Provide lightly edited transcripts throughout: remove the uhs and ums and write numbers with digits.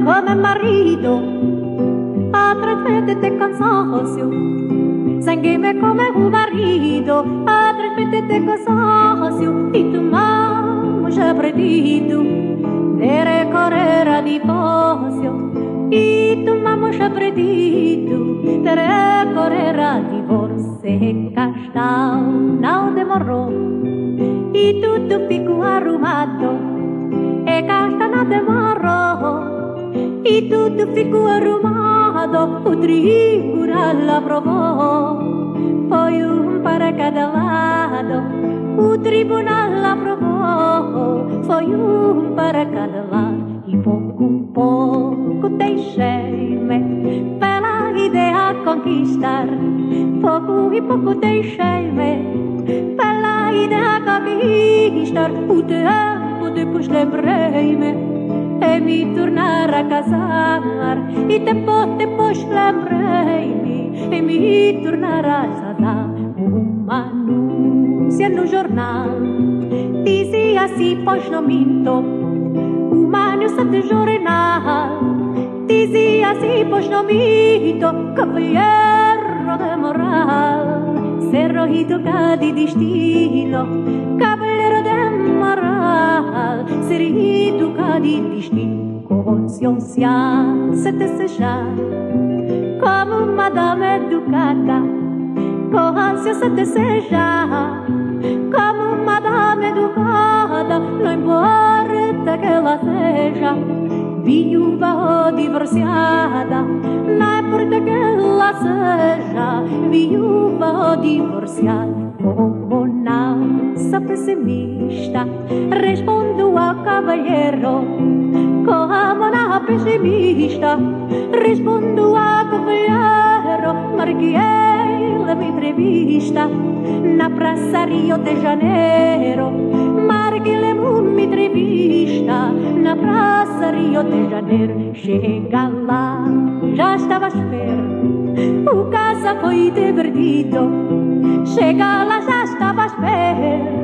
Come marito, a trasmettere con socio, sangue come un marito, a trasmettere con socio, e tu mamma già predito, dere correra di posio, e tu mamma già predito, dere correra di borse, castao, nao de morro, e tutto picco arrumato, e castana de morro. E tutto ficou arrumado, o tribunal aprovou. Foi para cada lado, o tribunal aprovou. Foi para cada lado, e pouco deixei-me pela ideia conquistar. Pouco deixei-me pela ideia conquistar. O tempo depois lembrei-me e mi tornar a casar, e depois lembrei-me e mi tornar a casar. Uma anúncia no jornal dizia assim, pois não minto. Uma anúncia de jornal dizia assim, pois não minto. Cavalheiro de moral, cerro educado de estilo. Cavalheiro de moral, ser educado de destino. Consciência se desejar como madame educada. Consciência se desejar como madame educada. Não importa que ela seja viúva ou divorciada. Não importa que ela seja viúva ou divorciada. Como não sou pessimista, respondo ao cavalheiro. Como não pessimista, respondo ao cavalheiro. Marquei a minha entrevista na Praça Rio de Janeiro. Marquei a minha entrevista na Praça Rio de Janeiro. Chega lá, já estava à espera. O caso foi divertido. Chega lá, já estava à espera.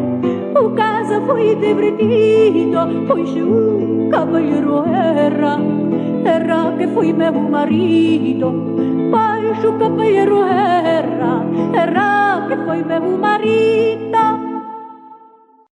O caso foi divertido, pois o cavalheiro era que foi meu marido. Pois o cavalheiro era que foi meu marido.